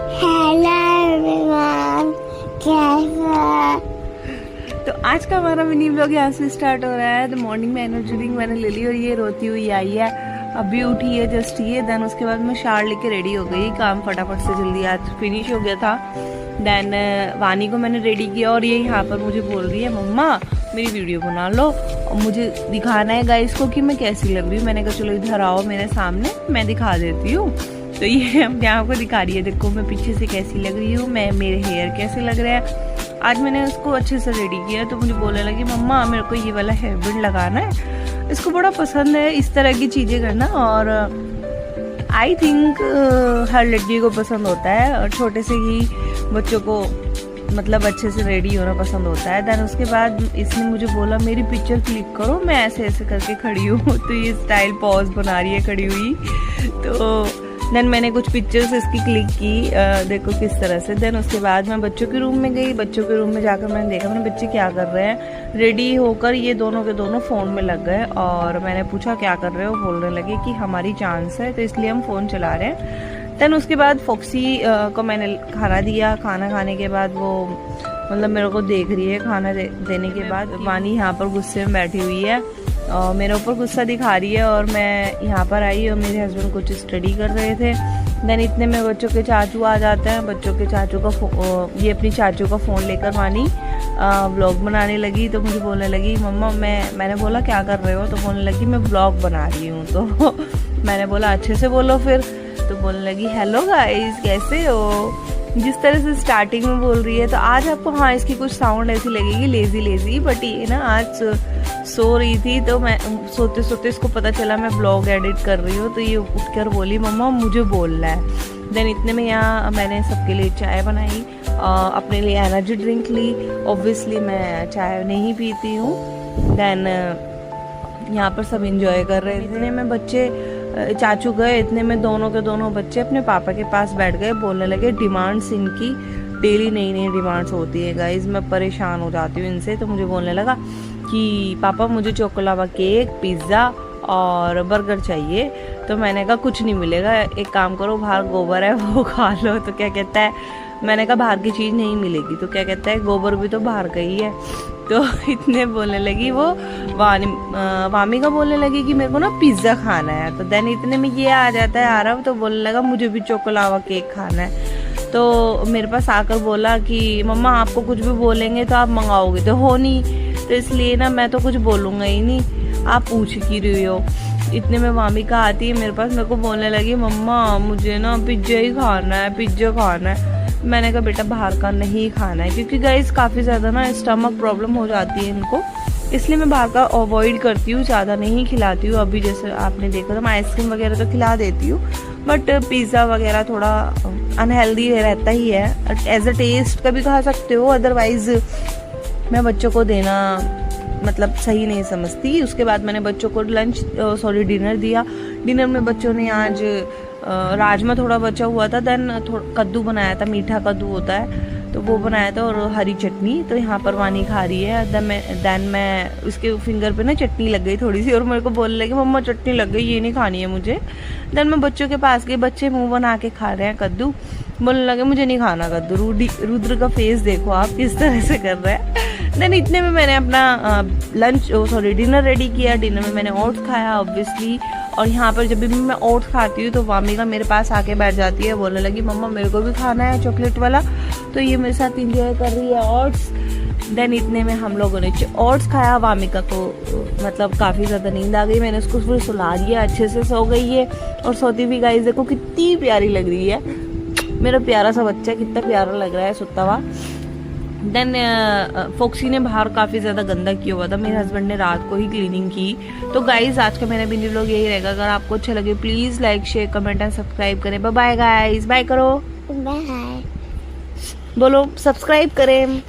Hello everyone, कैसा? तो आज का हमारा मिनी ब्लॉग यहाँ से स्टार्ट हो रहा है। तो मॉर्निंग में एनर्जी ड्रिंक मैंने ले ली और ये रोती हुई आई है, अभी उठी है जस्ट ये। देन उसके बाद मैं शार लेके रेडी हो गई, काम फटाफट से जल्दी आज फिनिश हो गया था। देन वानी को मैंने रेडी किया और ये यहाँ पर मुझे बोल रही है मम्मा मेरी वीडियो बना लो और मुझे दिखाना है गाइस को कि मैं कैसी लग रही हूँ। मैंने कहा चलो इधर आओ मेरे सामने, मैं दिखा देती हूँ। तो ये अपने आप को दिखा रही है, देखो मैं पीछे से कैसी लग रही हूँ, मैं मेरे हेयर कैसे लग रहे हैं। आज मैंने उसको अच्छे से रेडी किया तो मुझे बोलने लगी मम्मा मेरे को ये वाला हेयर बैंड लगाना है। इसको बड़ा पसंद है इस तरह की चीज़ें करना और आई थिंक हर लड़की को पसंद होता है और छोटे से ही बच्चों को मतलब अच्छे से रेडी होना पसंद होता है। देन उसके बाद इसने मुझे बोला मेरी पिक्चर क्लिक करो, मैं ऐसे ऐसे करके खड़ी हूँ। तो ये स्टाइल पॉज बना रही है खड़ी हुई। तो देन मैंने कुछ पिक्चर्स इसकी क्लिक की, देखो किस तरह से। देन उसके बाद मैं बच्चों के रूम में गई। बच्चों के रूम में जाकर मैंने देखा मैंने बच्चे क्या कर रहे हैं। रेडी होकर ये दोनों के दोनों फ़ोन में लग गए और मैंने पूछा क्या कर रहे हो, बोलने लगे कि हमारी चांस है तो इसलिए हम फ़ोन चला रहे हैं। देन उसके बाद फॉक्सी को मैंने खाना दिया। खाना खाने के बाद वो मतलब मेरे को देख रही है। खाना देने के बाद वानी यहाँ पर गुस्से में बैठी हुई है और मेरे ऊपर गुस्सा दिखा रही है और मैं यहाँ पर आई और मेरे हस्बैंड कुछ स्टडी कर रहे थे। देन इतने में बच्चों के चाचू आ जाते हैं। बच्चों के चाचू का ये अपनी चाचू का फ़ोन लेकर वानी व्लॉग बनाने लगी। तो मुझे बोलने लगी मम्मा मैंने बोला क्या कर रहे हो, तो बोलने लगी मैं व्लॉग बना रही हूँ। तो मैंने बोला अच्छे से बोलो फिर। तो बोलने लगी हेलो गाइस कैसे हो, जिस तरह से स्टार्टिंग में बोल रही है। तो आज आपको हाँ इसकी कुछ साउंड ऐसी लगेगी लेजी लेजी, बट ये ना आज सो रही थी तो मैं सोते सोते इसको पता चला मैं ब्लॉग एडिट कर रही हूँ। तो ये उठकर बोली मम्मा मुझे बोलना है। देन इतने में यहाँ मैंने सबके लिए चाय बनाई, अपने लिए एनर्जी ड्रिंक ली। ऑब्वियसली मैं चाय नहीं पीती हूँ। देन यहाँ पर सब इंजॉय कर रहे थे। इतने में बच्चे चाचू गए, इतने में दोनों के दोनों बच्चे अपने पापा के पास बैठ गए। बोलने लगे डिमांड्स इनकी डेली नई नई डिमांड्स होती है गाइज, मैं परेशान हो जाती हूँ इनसे। तो मुझे बोलने लगा कि पापा मुझे चोकोलावा केक, पिज़्ज़ा और बर्गर चाहिए। तो मैंने कहा कुछ नहीं मिलेगा, एक काम करो बाहर गोबर है वो खा लो। तो क्या कहता है, मैंने कहा बाहर की चीज़ नहीं मिलेगी। तो क्या कहता है गोबर भी तो बाहर का ही है। तो इतने बोलने लगी वो वामी का बोलने लगी कि मेरे को ना पिज़्ज़ा खाना है। तो देन इतने में ये आ जाता है आरव, तो बोलने लगा मुझे भी चोकोलावा केक खाना है। तो मेरे पास आकर बोला कि मम्मा आपको कुछ भी बोलेंगे तो आप मंगाओगे तो हो नहीं, तो इसलिए ना मैं तो कुछ बोलूँगा ही नहीं, आप पूछ ही रही हो। इतने में वामी का आती है मेरे पास, मेरे को बोलने लगी मम्मा मुझे ना पिज़्ज़ा ही खाना है, पिज़्ज़ा खाना है। मैंने कहा बेटा बाहर का नहीं खाना है, क्योंकि गाइस काफ़ी ज़्यादा ना स्टमक प्रॉब्लम हो जाती है इनको, इसलिए मैं बाहर का अवॉइड करती हूँ, ज़्यादा नहीं खिलाती हूँ। अभी जैसे आपने देखा था मैं आइसक्रीम वगैरह तो खिला देती हूँ, बट पिज़्ज़ा वगैरह थोड़ा अनहेल्दी रहता ही है। एज अ टेस्ट कभी खा सकते हो, अदरवाइज़ मैं बच्चों को देना मतलब सही नहीं समझती। उसके बाद मैंने बच्चों को डिनर दिया। डिनर में बच्चों ने आज राजमा थोड़ा बचा हुआ था, देन कद्दू बनाया था, मीठा कद्दू होता है तो वो बनाया था और हरी चटनी। तो यहाँ पर वानी खा रही है। देन मैं उसके फिंगर पे ना चटनी लग गई थोड़ी सी और मेरे को बोलने लगी मम्मा चटनी लग गई, ये नहीं खानी है मुझे। देन मैं बच्चों के पास गई, बच्चे मुंह बना के खा रहे हैं कद्दू, बोलने लगे मुझे नहीं खाना कद्दू। रुद्र का फेस देखो आप किस तरह से कर रहा है। देन इतने में मैंने अपना डिनर रेडी किया। डिनर में मैंने ओट्स खाया ऑब्वियसली, और यहाँ पर जब भी मैं ओट्स खाती हूँ तो वामिका मेरे पास आके बैठ जाती है, बोलने लगी मम्मा मेरे को भी खाना है चॉकलेट वाला। तो ये मेरे साथ इंजॉय कर रही है ओट्स। देन इतने में हम लोगों ने ओट्स खाया। वामिका को मतलब काफ़ी ज़्यादा नींद आ गई, मैंने उसको फिर सुला दिया, अच्छे से सो गई है और सोती भी गाइस देखो कितनी प्यारी लग रही है। मेरा प्यारा सा बच्चा कितना प्यारा लग रहा है सोता हुआ। देन फोक्सी ने बाहर काफ़ी ज़्यादा गंदा किया हुआ था, मेरे हस्बैंड ने रात को ही क्लीनिंग की। तो गाइज आज का मेरा मिनी व्लॉग यही रहेगा। अगर आपको अच्छा लगे please like share comment and subscribe करें। बाय बाय गाइज, बाय करो, बाय बोलो सब्सक्राइब करें।